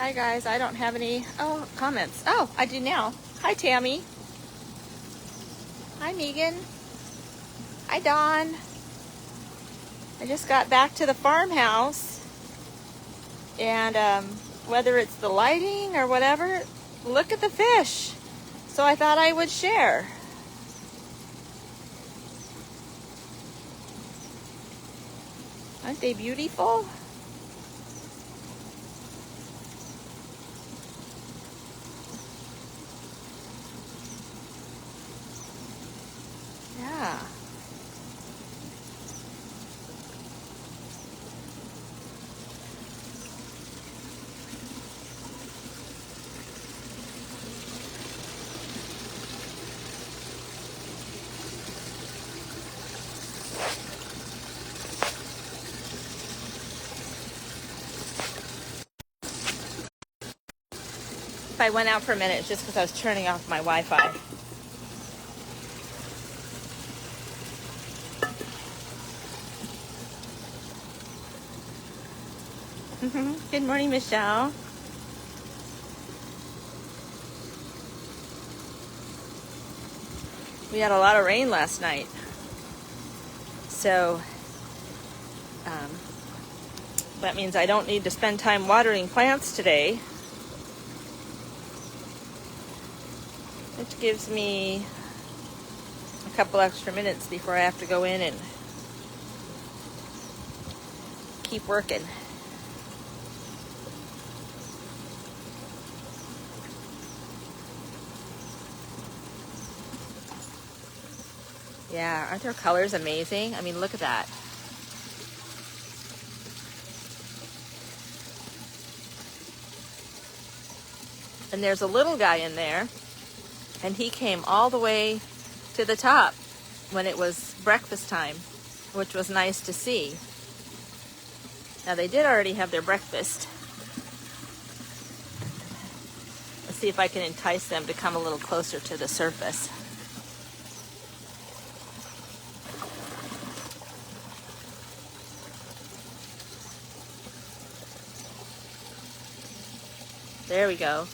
Hi guys, I don't have any comments. Oh, I do now. Hi Tammy. Hi Megan. Hi Dawn. I just got back to the farmhouse, and whether it's the lighting or whatever, look at the fish. So I thought I would share. Aren't they beautiful? Yeah. If I went out for a minute, it's just because I was turning off my Wi-Fi. Good morning, Michelle. We had a lot of rain last night. So that means I don't need to spend time watering plants today, which gives me a couple extra minutes before I have to go in and keep working. Yeah, aren't their colors amazing? I mean, look at that. And there's a little guy in there, and he came all the way to the top when it was breakfast time, which was nice to see. Now, they did already have their breakfast. Let's see if I can entice them to come a little closer to the surface. There we go.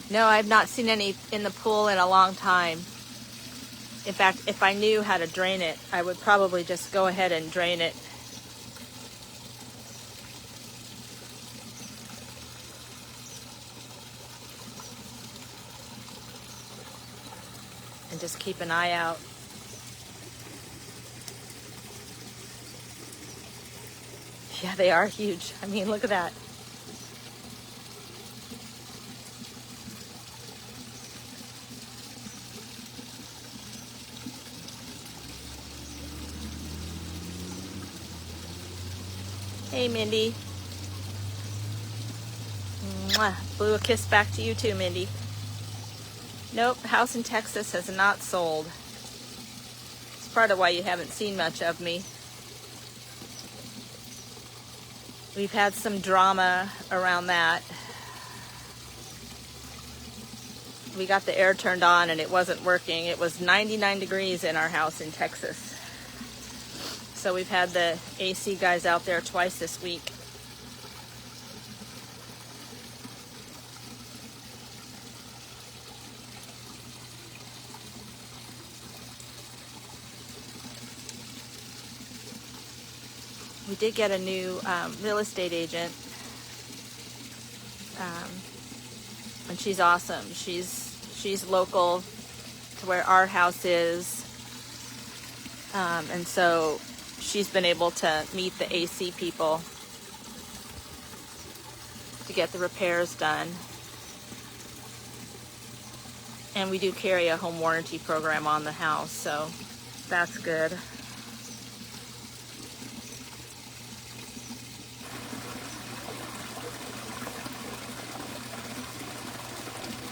No, I've not seen any in the pool in a long time. In fact, if I knew how to drain it, I would probably just go ahead and drain it. And just keep an eye out. Yeah, they are huge. I mean, look at that. Hey, Mindy. Mwah. Blew a kiss back to you too, Mindy. Nope, house in Texas has not sold. It's part of why you haven't seen much of me. We've had some drama around that. We got the air turned on and it wasn't working. It was 99 degrees in our house in Texas. So we've had the AC guys out there twice this week. We did get a new real estate agent, and she's awesome. She's local to where our house is, and so she's been able to meet the AC people to get the repairs done. And we do carry a home warranty program on the house, so That's good.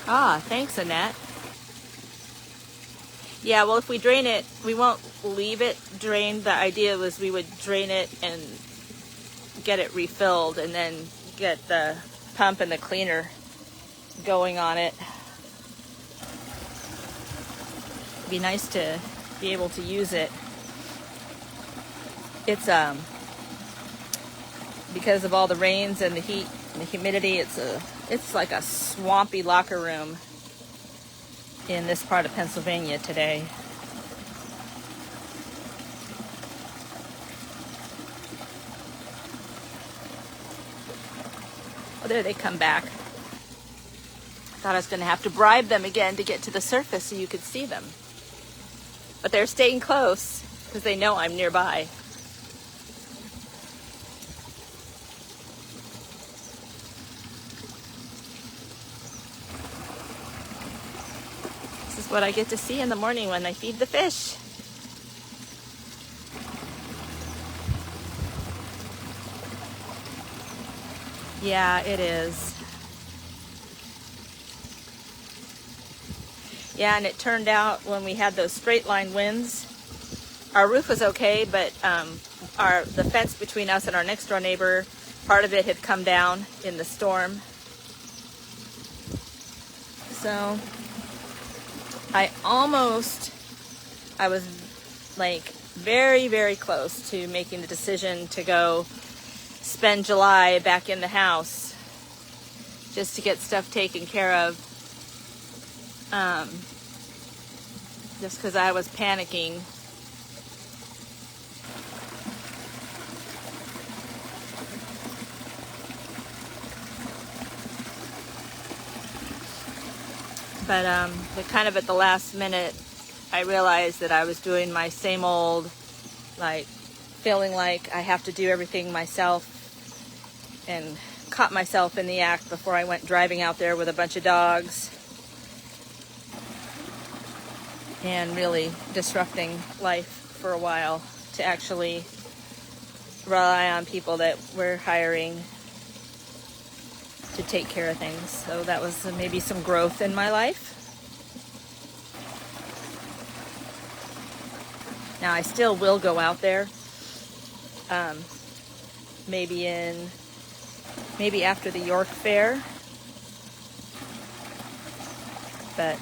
Ah, thanks, Annette. Yeah, well, if we drain it, we won't leave it drained. The idea was we would drain it and get it refilled and then get the pump and the cleaner going on it. It'd be nice to be able to use it. It's because of all the rains and the heat and the humidity, it's like a swampy locker room in this part of Pennsylvania today. Oh, there they come back. I thought I was going to have to bribe them again to get to the surface so you could see them. But they're staying close because they know I'm nearby. This is what I get to see in the morning when I feed the fish. Yeah, it is. Yeah, and it turned out when we had those straight line winds, our roof was okay, but the fence between us and our next door neighbor, part of it had come down in the storm. So I was like very, very close to making the decision to go spend July back in the house just to get stuff taken care of. Just because I was panicking. But kind of at the last minute, I realized that I was doing my same old, like, feeling like I have to do everything myself, and caught myself in the act before I went driving out there with a bunch of dogs and really disrupting life for a while to actually rely on people that we're hiring to take care of things. So that was maybe some growth in my life. Now I still will go out there, maybe after the York Fair, but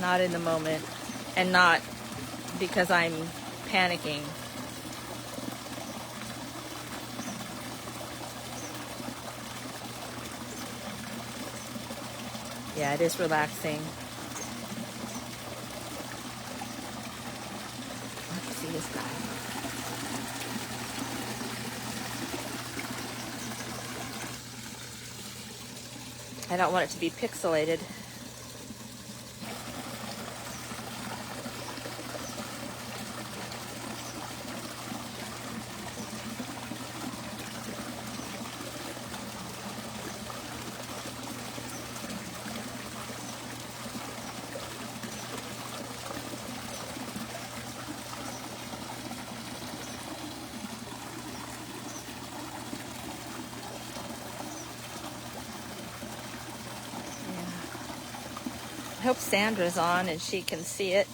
not in the moment, and not because I'm panicking. Yeah, it is relaxing. Let's see this guy. I don't want it to be pixelated. I hope Sandra's on and she can see it.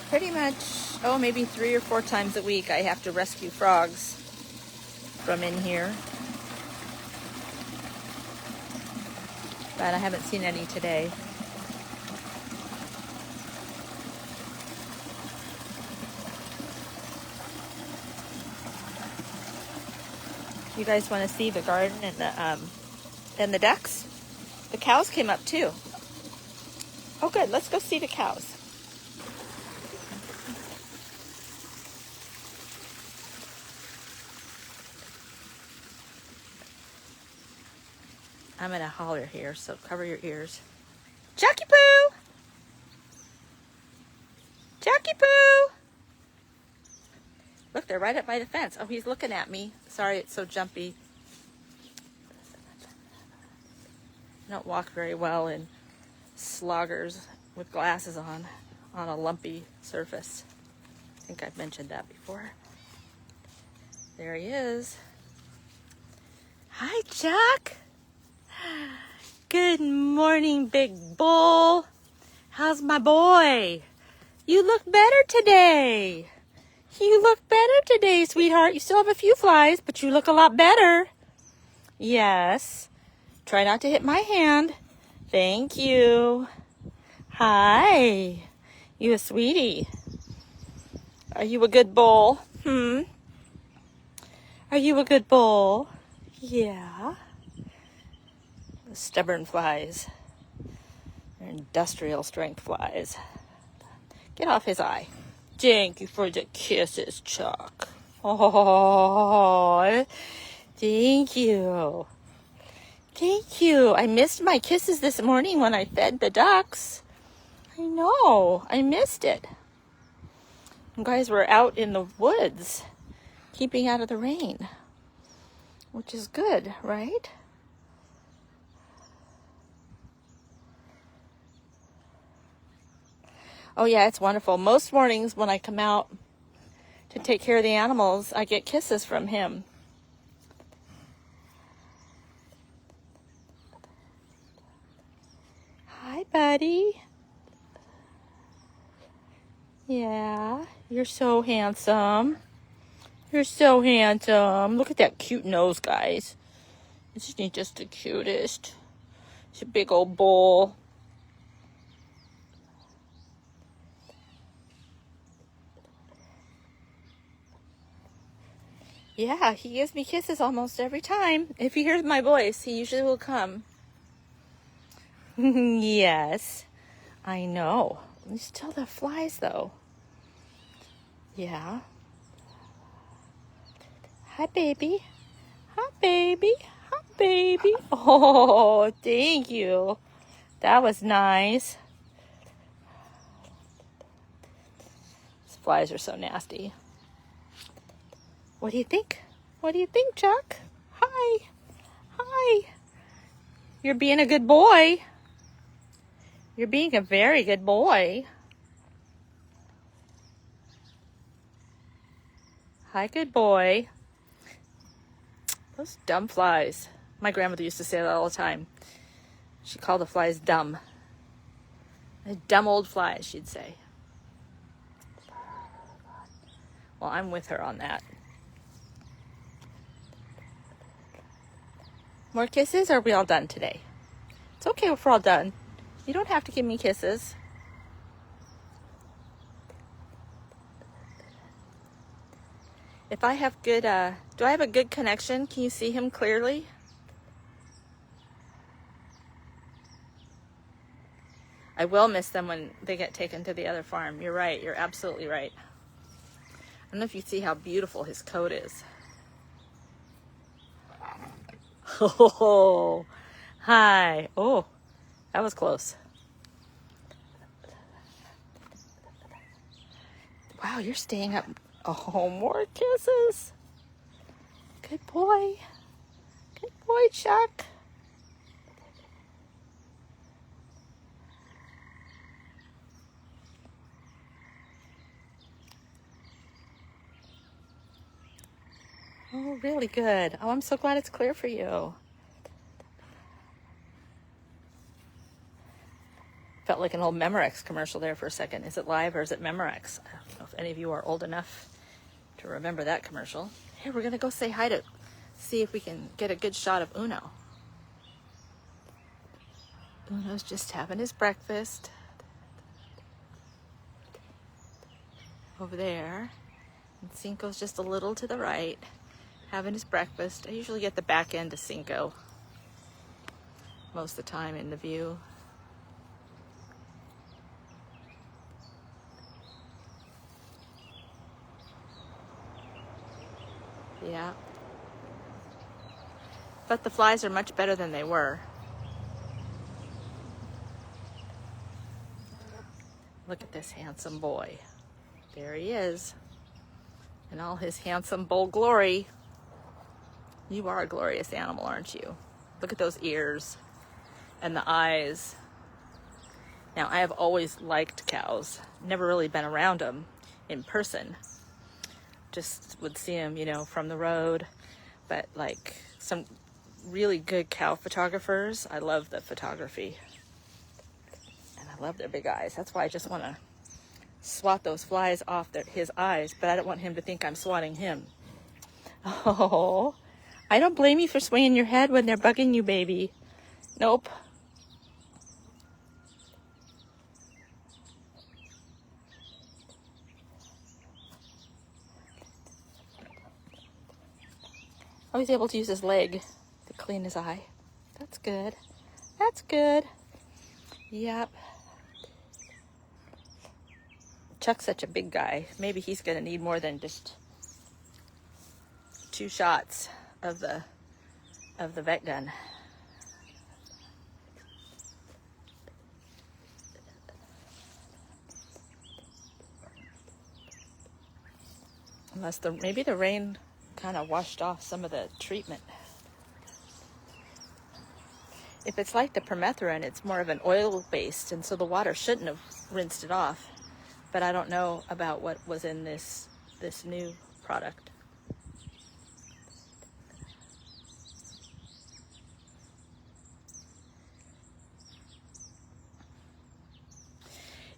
Pretty much, maybe 3 or 4 times a week I have to rescue frogs from in here. But I haven't seen any today. You guys want to see the garden and the ducks? The cows came up too. Oh good, let's go see the cows. I'm gonna holler here, so cover your ears. Chucky Poo! Chucky Poo! Look, they're right up by the fence. Oh, he's looking at me. Sorry, it's so jumpy. I don't walk very well in sloggers with glasses on a lumpy surface. I think I've mentioned that before. There he is. Hi, Chuck. Good morning, big bull. How's my boy? You look better today. You look better today, sweetheart. You still have a few flies, but you look a lot better. Yes. Try not to hit my hand. Thank you. Hi. You a sweetie. Are you a good bull? Are you a good bull? Yeah. The stubborn flies. They're industrial strength flies. Get off his eye. Thank you for the kisses, Chuck. Oh, thank you. Thank you. I missed my kisses this morning when I fed the ducks. I know. I missed it. You guys were out in the woods, keeping out of the rain, which is good, right? Oh yeah, it's wonderful. Most mornings when I come out to take care of the animals, I get kisses from him. Hi, buddy. Yeah, you're so handsome. You're so handsome. Look at that cute nose, guys. Isn't he just the cutest? He's a big old bull. Yeah, he gives me kisses almost every time. If he hears my voice, he usually will come. Yes, I know. You still have flies, though. Yeah. Hi, baby. Hi, baby. Hi, baby. Oh, thank you. That was nice. These flies are so nasty. What do you think? What do you think, Chuck? Hi. Hi. You're being a good boy. You're being a very good boy. Hi, good boy. Those dumb flies. My grandmother used to say that all the time. She called the flies dumb. Dumb old flies, she'd say. Well, I'm with her on that. More kisses, or are we all done today? It's okay if we're all done. You don't have to give me kisses. If I have good, do I have a good connection? Can you see him clearly? I will miss them when they get taken to the other farm. You're right. You're absolutely right. I don't know if you see how beautiful his coat is. Oh, hi. Oh, that was close. Wow, you're staying up. Oh, more kisses. Good boy. Good boy, Chuck. Oh, really good. Oh, I'm so glad it's clear for you. Felt like an old Memorex commercial there for a second. Is it live or is it Memorex? I don't know if any of you are old enough to remember that commercial. Here, we're going to go say hi to, see if we can get a good shot of Uno. Uno's just having his breakfast. Over there. And Cinco's just a little to the right, having his breakfast. I usually get the back end of Cinco most of the time in the view. Yeah. But the flies are much better than they were. Look at this handsome boy. There he is. In all his handsome, bold glory. You are a glorious animal, aren't you? Look at those ears and the eyes. Now, I have always liked cows. Never really been around them in person. Just would see them, you know, from the road. But like some really good cow photographers, I love the photography. And I love their big eyes. That's why I just want to swat those flies off his eyes, but I don't want him to think I'm swatting him. Oh, I don't blame you for swinging your head when they're bugging you, baby. Nope. Oh, he's able to use his leg to clean his eye. That's good. That's good. Yep. Chuck's such a big guy. Maybe he's going to need more than just 2 shots of the vet gun. Unless maybe the rain kind of washed off some of the treatment. If it's like the permethrin, it's more of an oil based, and so the water shouldn't have rinsed it off. But I don't know about what was in this new product.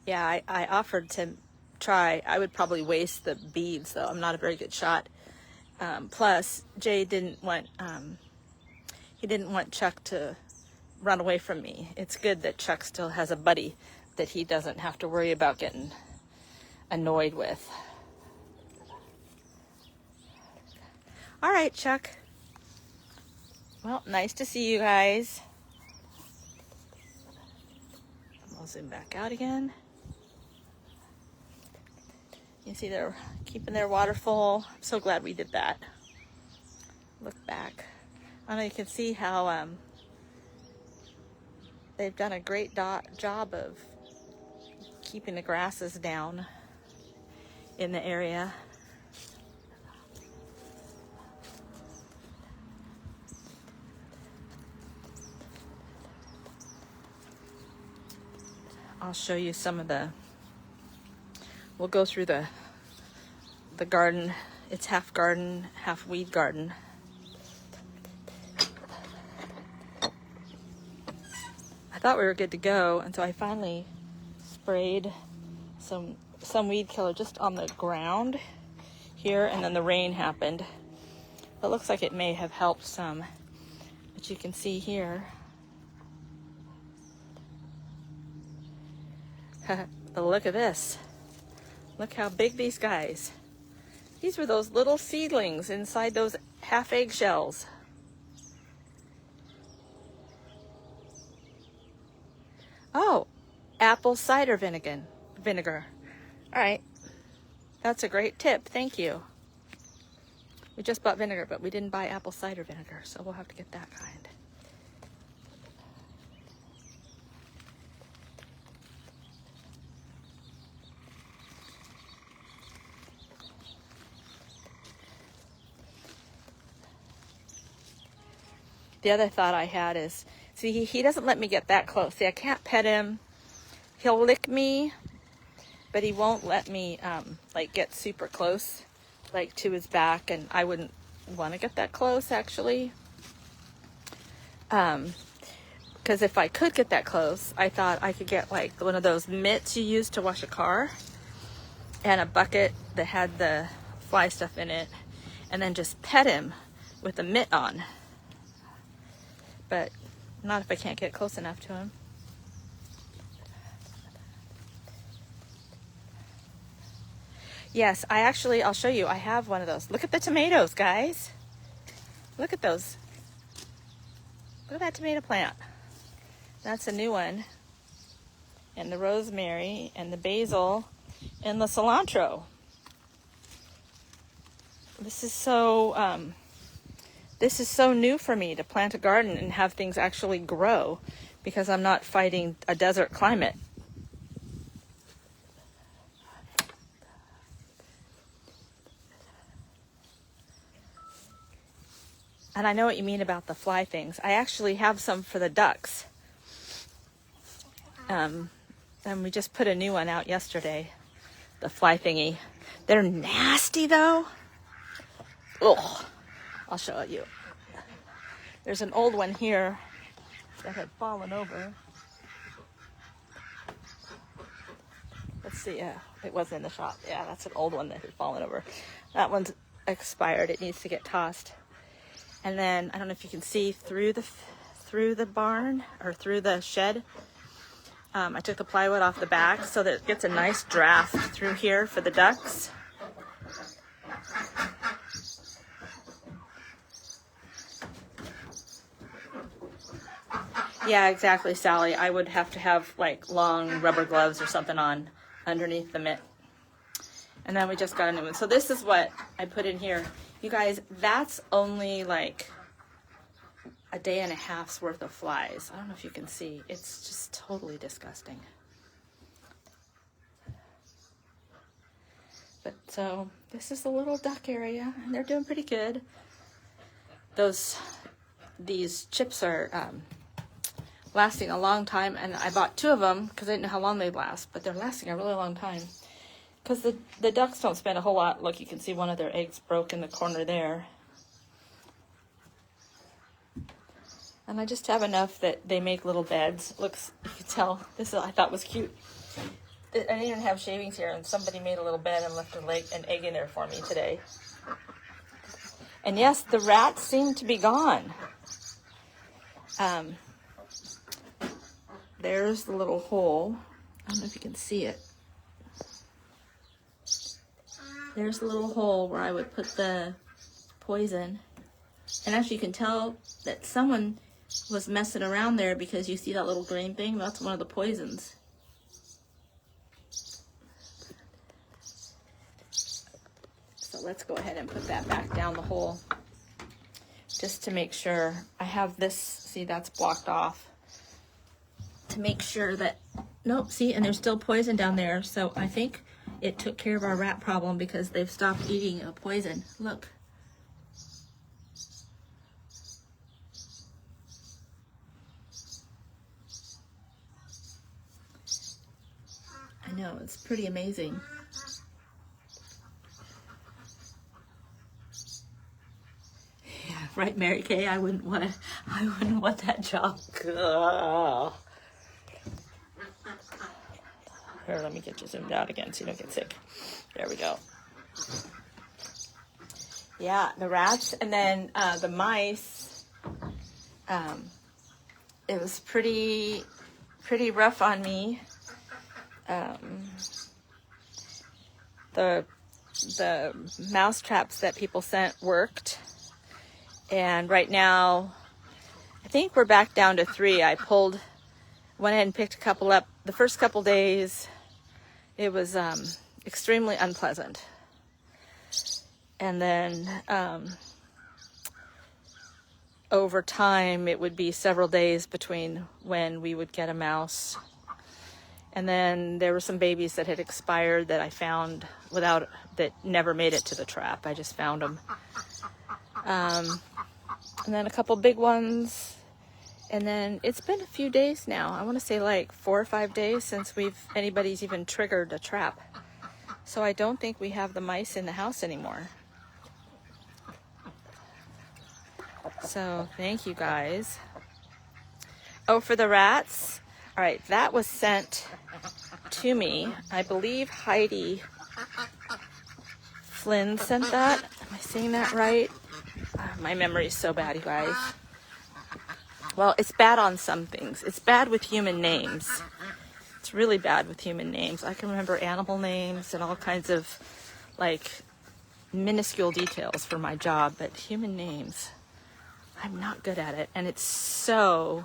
Yeah, I offered to try. I would probably waste the beads, though. I'm not a very good shot. Plus, Jay didn't want Chuck to run away from me. It's good that Chuck still has a buddy that he doesn't have to worry about getting annoyed with. All right, Chuck. Well, nice to see you guys. I'll zoom back out again. You see they're keeping their water full. I'm so glad we did that. Look back. I know you can see how they've done a great job of keeping the grasses down in the area. I'll show you some of we'll go through the garden. It's half garden, half weed garden. I thought we were good to go, and so I finally sprayed some weed killer just on the ground here, and then the rain happened. It looks like it may have helped some, but you can see here. But look at this. Look how big these guys. These were those little seedlings inside those half eggshells. Oh, apple cider vinegar. All right. That's a great tip. Thank you. We just bought vinegar, but we didn't buy apple cider vinegar, so we'll have to get that kind. The other thought I had is, see, he doesn't let me get that close. See, I can't pet him. He'll lick me, but he won't let me like get super close, like to his back, and I wouldn't want to get that close actually. Because if I could get that close, I thought I could get like one of those mitts you use to wash a car, and a bucket that had the fly stuff in it, and then just pet him with a mitt on. But not if I can't get close enough to him. Yes, I'll show you. I have one of those. Look at the tomatoes, guys. Look at those. Look at that tomato plant. That's a new one. And the rosemary and the basil and the cilantro. This is so new for me, to plant a garden and have things actually grow, because I'm not fighting a desert climate. And I know what you mean about the fly things. I actually have some for the ducks. And we just put a new one out yesterday, the fly thingy. They're nasty though. Ugh. I'll show it you. There's an old one here that had fallen over. Let's see, it was in the shop. Yeah, that's an old one that had fallen over. That one's expired. It needs to get tossed. And then, I don't know if you can see through the barn or through the shed. I took the plywood off the back so that it gets a nice draft through here for the ducks. Yeah, exactly, Sally. I would have to have like long rubber gloves or something on underneath the mitt. And then we just got a new one. So this is what I put in here. You guys, that's only like a day and a half's worth of flies. I don't know if you can see. It's just totally disgusting. But so this is the little duck area, and they're doing pretty good. These chips are lasting a long time, and I bought 2 of them because I didn't know how long they'd last, but they're lasting a really long time. Because the ducks don't spend a whole lot. Look, you can see one of their eggs broke in the corner there. And I just have enough that they make little beds. Looks, you can tell, I thought was cute. I didn't even have shavings here, and somebody made a little bed and left an egg in there for me today. And yes, the rats seem to be gone. There's the little hole. I don't know if you can see it. There's the little hole where I would put the poison. And actually you can tell that someone was messing around there because you see that little green thing? That's one of the poisons. So let's go ahead and put that back down the hole. Just to make sure. I have this, see that's blocked off. To make sure that, nope, see, and there's still poison down there. So I think it took care of our rat problem because they've stopped eating a poison. Look. I know, it's pretty amazing. Yeah, right, Mary Kay? I wouldn't want that job. Ugh. Here, let me get you zoomed out again so you don't get sick. There we go. Yeah, the rats and then the mice. It was pretty rough on me. The mouse traps that people sent worked, and right now I think we're back down to 3. Went ahead and picked a couple up. The first couple days it was extremely unpleasant, and then over time it would be several days between when we would get a mouse. And then there were some babies that had expired that I found that never made it to the trap. I just found them. And then a couple big ones. And then it's been a few days now. I want to say like 4 or 5 days since anybody's even triggered a trap. So I don't think we have the mice in the house anymore. So thank you guys. Oh, for the rats. All right, that was sent to me. I believe Heidi Flynn sent that. Am I saying that right? My memory is so bad, you guys. Well, it's bad on some things. It's bad with human names. It's really bad with human names. I can remember animal names and all kinds of like minuscule details for my job, but human names, I'm not good at it. And it's so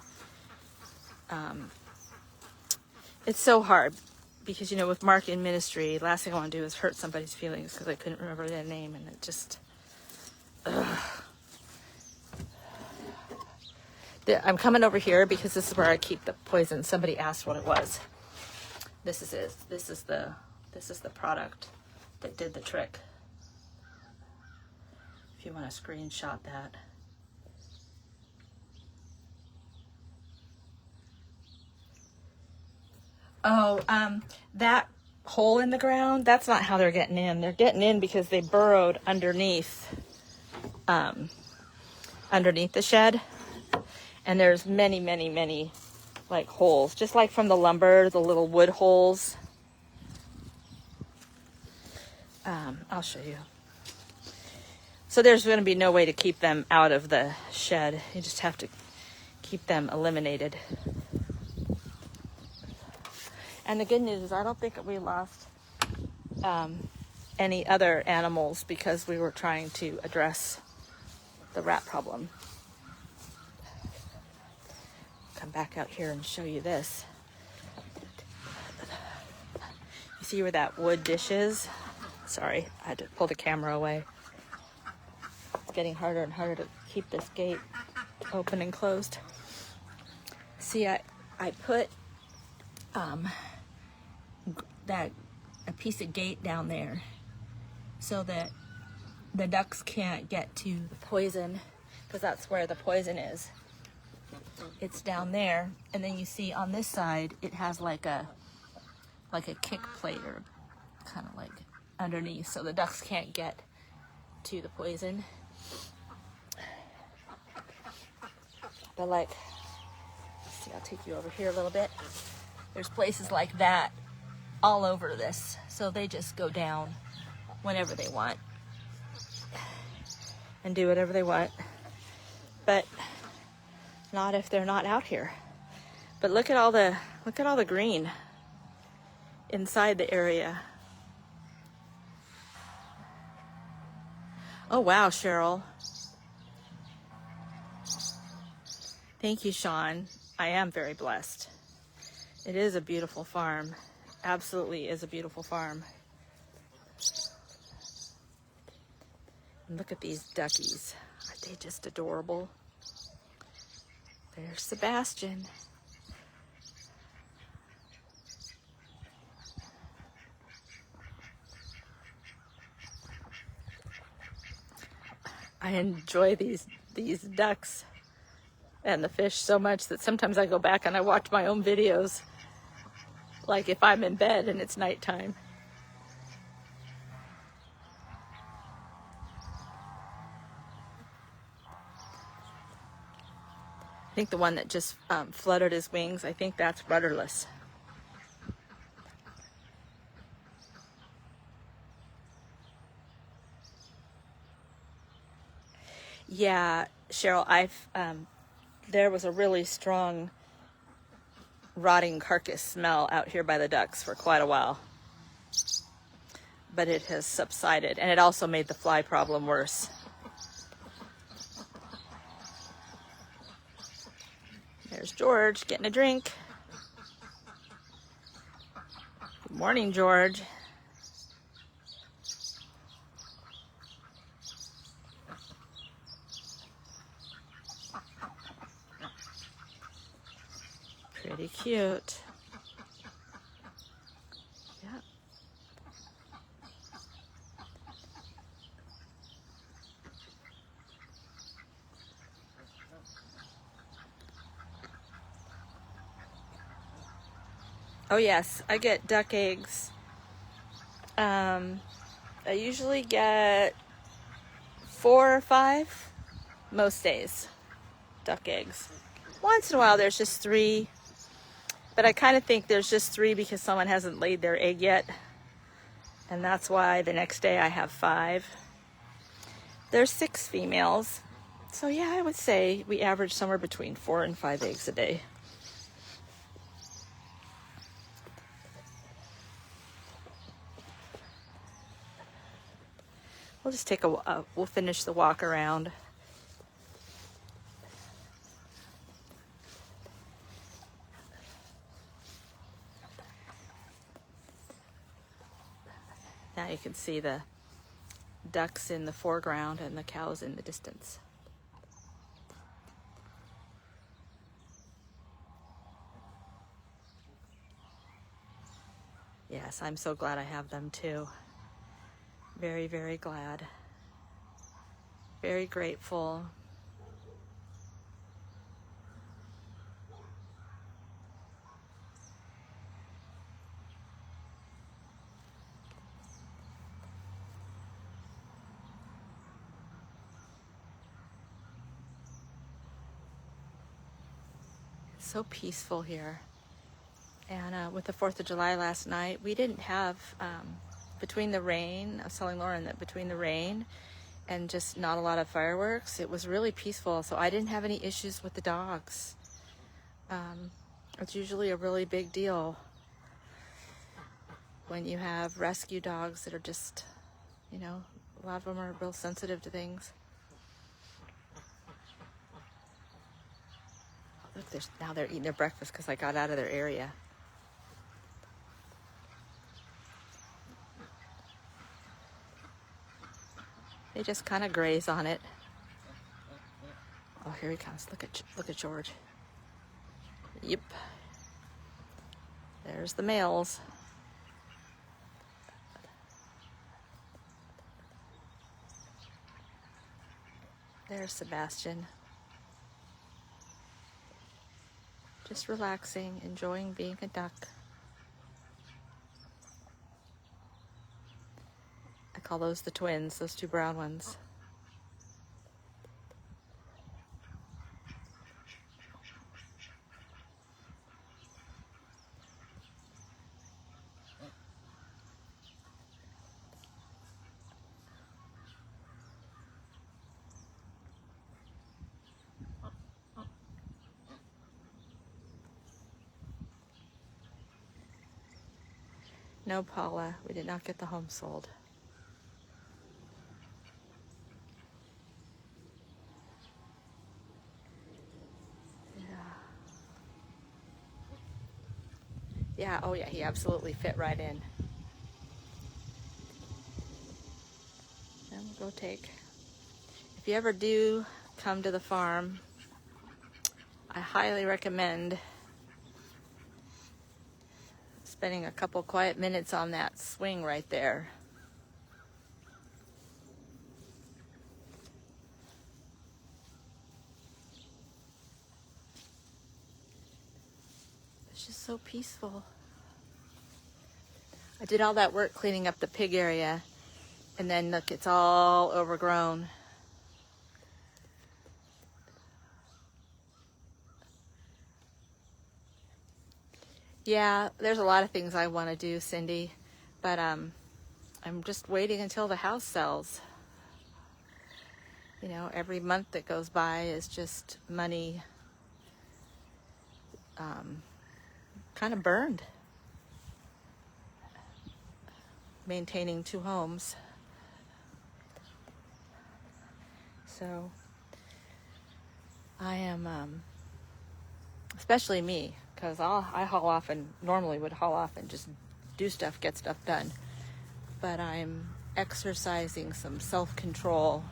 hard because, you know, with marketing ministry, last thing I want to do is hurt somebody's feelings because I couldn't remember their name, and it just, I'm coming over here because this is where I keep the poison. Somebody asked what it was. This is it. This is the product that did the trick. If you want to screenshot that. Oh, that hole in the ground, that's not how they're getting in. They're getting in because they burrowed underneath the shed. And there's many, many, many like holes, just like from the lumber, the little wood holes. I'll show you. So there's going to be no way to keep them out of the shed. You just have to keep them eliminated. And the good news is I don't think we lost any other animals because we were trying to address the rat problem. Come back out here and show you this. You see where that wood dish is? Sorry, I had to pull the camera away. It's getting harder and harder to keep this gate open and closed. See, I put a piece of gate down there so that the ducks can't get to the poison, because that's where the poison is. It's down there, and then you see on this side it has like a kick plate, or kind of like underneath, so the ducks can't get to the poison. But like, see, I'll take you over here a little bit. There's places like that all over this, so they just go down whenever they want and do whatever they want, but not if they're not out here. But look at all the green inside the area. Oh wow, Cheryl. Thank you, Sean. I am very blessed. It is a beautiful farm. Absolutely is a beautiful farm. And look at these duckies. Aren't they just adorable? There's Sebastian. I enjoy these ducks and the fish so much that sometimes I go back and I watch my own videos, like if I'm in bed and it's nighttime. I think the one that just fluttered his wings, I think that's rudderless. Yeah, Cheryl, there was a really strong rotting carcass smell out here by the ducks for quite a while, but it has subsided, and it also made the fly problem worse. There's George getting a drink. Good morning, George. Pretty cute. Yeah. Oh yes, I get duck eggs. I usually get 4 or 5 most days, duck eggs. Once in a while there's just 3, but I kind of think there's just 3 because someone hasn't laid their egg yet, and that's why the next day I have 5. There's 6 females, so yeah, I would say we average somewhere between 4 and 5 eggs a day. We'll just take we'll finish the walk around. Now you can see the ducks in the foreground and the cows in the distance. Yes, I'm so glad I have them too. Very, very glad. Very grateful. so peaceful here. And with the 4th of July last night, we didn't have, between the rain, I was telling Lauren that between the rain and just not a lot of fireworks, it was really peaceful. So I didn't have any issues with the dogs. It's usually a really big deal when you have rescue dogs that are just, you know, a lot of them are real sensitive to things. Look, now they're eating their breakfast because I got out of their area. They just kind of graze on it. Oh, here he comes. Look at George. Yep. There's the males. There's Sebastian. Just relaxing, enjoying being a duck. I call those the twins, those two brown ones. No, Paula, we did not get the home sold. Yeah, oh yeah, he absolutely fit right in. And we'll go take. If you ever do come to the farm, I highly recommend spending a couple quiet minutes on that swing right there. It's just so peaceful. I did all that work cleaning up the pig area, and then look, it's all overgrown. Yeah, there's a lot of things I want to do, Cindy, but I'm just waiting until the house sells. You know, every month that goes by is just money kind of burned. Maintaining two homes. So I am, especially me, because I haul off and normally would haul off and just do stuff, get stuff done. But I'm exercising some self-control.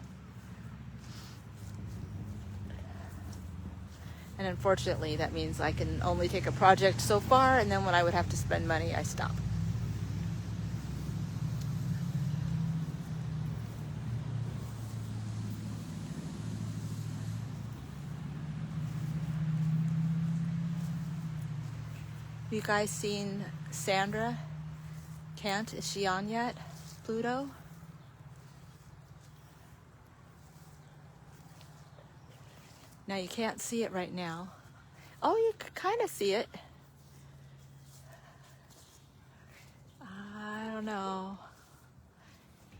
And unfortunately, that means I can only take a project so far, and then when I would have to spend money, I stop. Have you guys seen Sandra Kent? Is she on yet? Pluto? Now you can't see it right now. Oh, you could kind of see it. I don't know.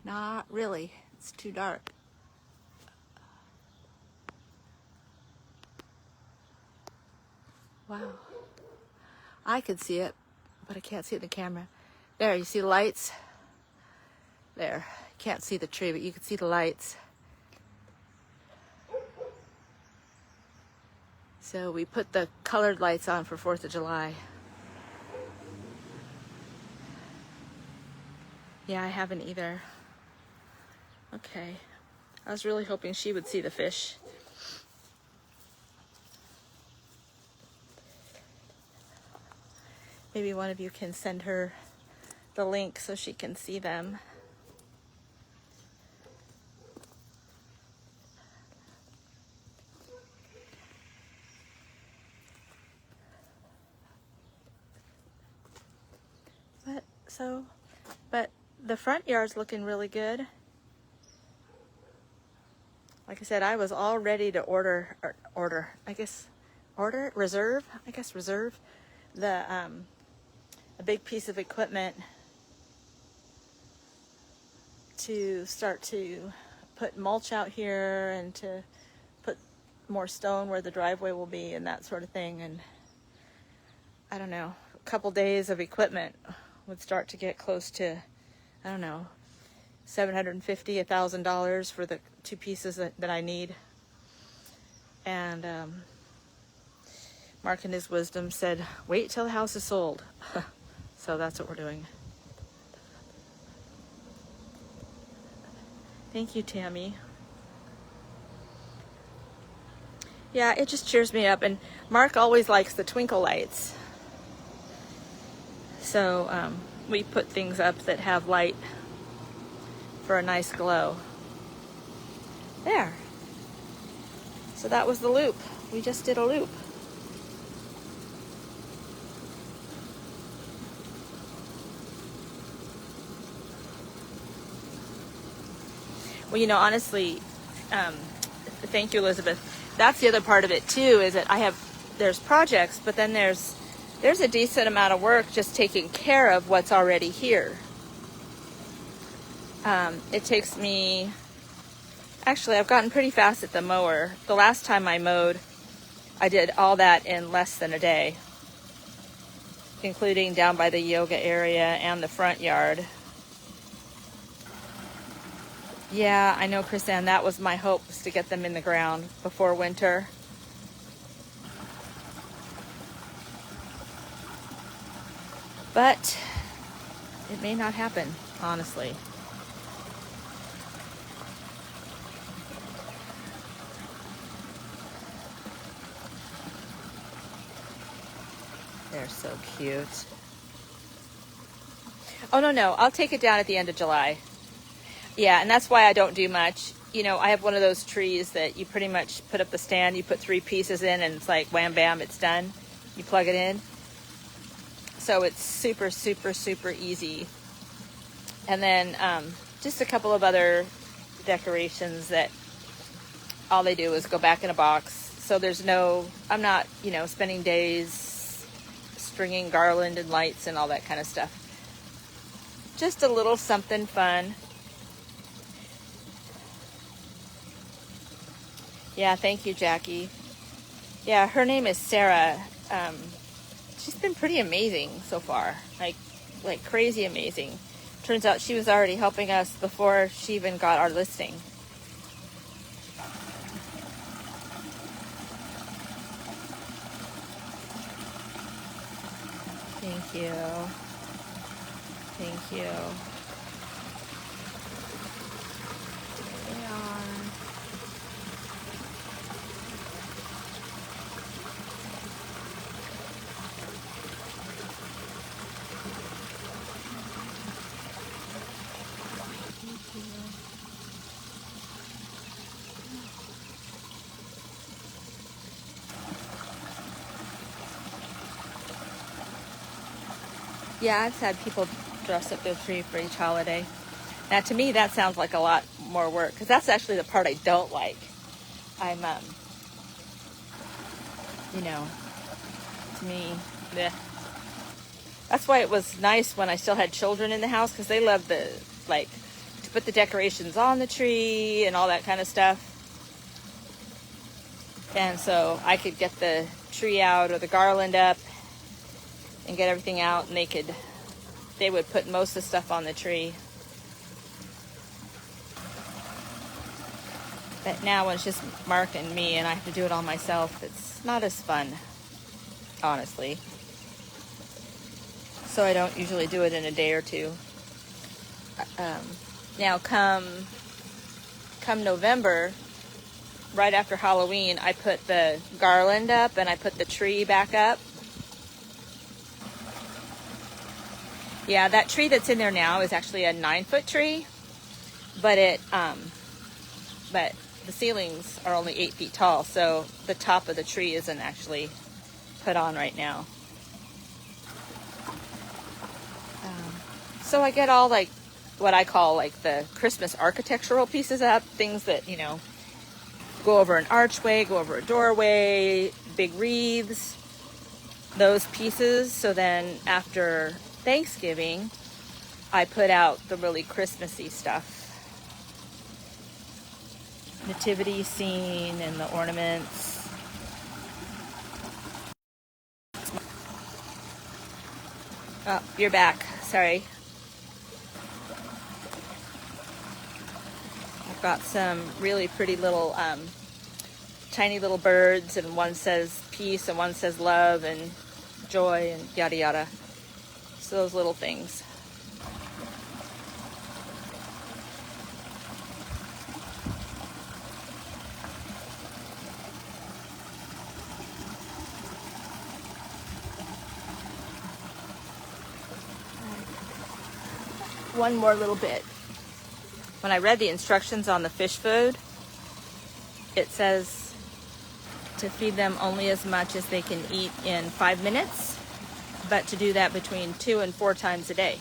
Not really. It's too dark. Wow. I could see it, but I can't see it in the camera. There, you see the lights? There. Can't see the tree, but you can see the lights. So we put the colored lights on for 4th of July. Yeah, I haven't either. Okay. I was really hoping she would see the fish. Maybe one of you can send her the link so she can see them. But the front yard's looking really good. Like I said, I was all ready to order, I guess reserve the a big piece of equipment to start to put mulch out here and to put more stone where the driveway will be and that sort of thing. And I don't know, a couple days of equipment would start to get close to, I don't know, $750, $1,000 for the two pieces that I need. And Mark in his wisdom said, wait till the house is sold. So that's what we're doing. Thank you, Tammy. Yeah, it just cheers me up. And Mark always likes the twinkle lights. So we put things up that have light for a nice glow. There. So that was the loop. We just did a loop. Well, you know, honestly, thank you, Elizabeth. That's the other part of it too, is that there's projects, but then there's a decent amount of work just taking care of what's already here. It takes me, actually, I've gotten pretty fast at the mower. The last time I mowed, I did all that in less than a day, including down by the yoga area and the front yard. Yeah, I know, Chris-Ann, that was my hope, was to get them in the ground before winter. But it may not happen, honestly. They're so cute. Oh, no, I'll take it down at the end of July. Yeah, and that's why I don't do much. You know, I have one of those trees that you pretty much put up the stand, you put 3 pieces in, and it's like wham, bam, it's done. You plug it in. So it's super, super, super easy. And then just a couple of other decorations that all they do is go back in a box. So I'm not, spending days stringing garland and lights and all that kind of stuff. Just a little something fun. Yeah, thank you, Jackie. Yeah, her name is Sarah. She's been pretty amazing so far, like crazy amazing. Turns out she was already helping us before she even got our listing. Thank you. Thank you. Yeah, I've had people dress up their tree for each holiday. Now, to me, that sounds like a lot more work, because that's actually the part I don't like. I'm, to me, bleh. That's why it was nice when I still had children in the house, because they loved to put the decorations on the tree and all that kind of stuff. And so I could get the tree out or the garland up and get everything out, and they would put most of the stuff on the tree. But now when it's just Mark and me and I have to do it all myself, it's not as fun, honestly. So I don't usually do it in a day or two. Now come November, right after Halloween, I put the garland up and I put the tree back up. Yeah, that tree that's in there now is actually a 9-foot tree, but the ceilings are only 8 feet tall, so the top of the tree isn't actually put on right now. So I get all what I call the Christmas architectural pieces up, things that, go over an archway, go over a doorway, big wreaths, those pieces. So then after Thanksgiving, I put out the really Christmassy stuff. Nativity scene and the ornaments. Oh, you're back. Sorry. I've got some really pretty little tiny little birds, and one says peace and one says love and joy and yada yada. So those little things. One more little bit. When I read the instructions on the fish food, it says to feed them only as much as they can eat in 5 minutes, but to do that between 2 and 4 times a day.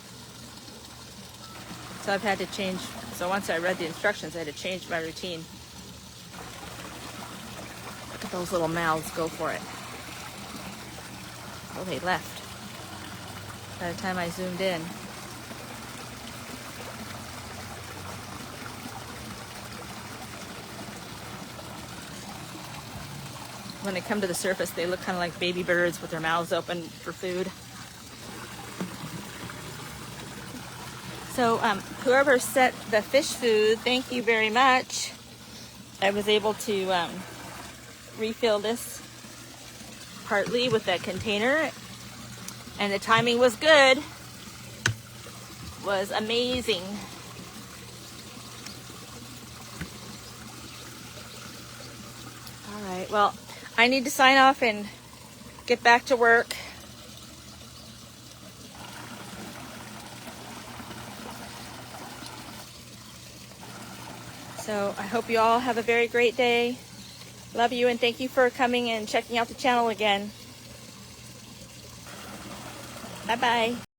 So I've had to change, so once I read the instructions, I had to change my routine. Look at those little mouths go for it. Oh, they left by the time I zoomed in. When they come to the surface, they look kind of like baby birds with their mouths open for food. So whoever set the fish food, thank you very much. I was able to refill this partly with that container, and the timing was good. Was amazing. All right, well, I need to sign off and get back to work. So I hope you all have a very great day. Love you, and thank you for coming and checking out the channel again. Bye-bye.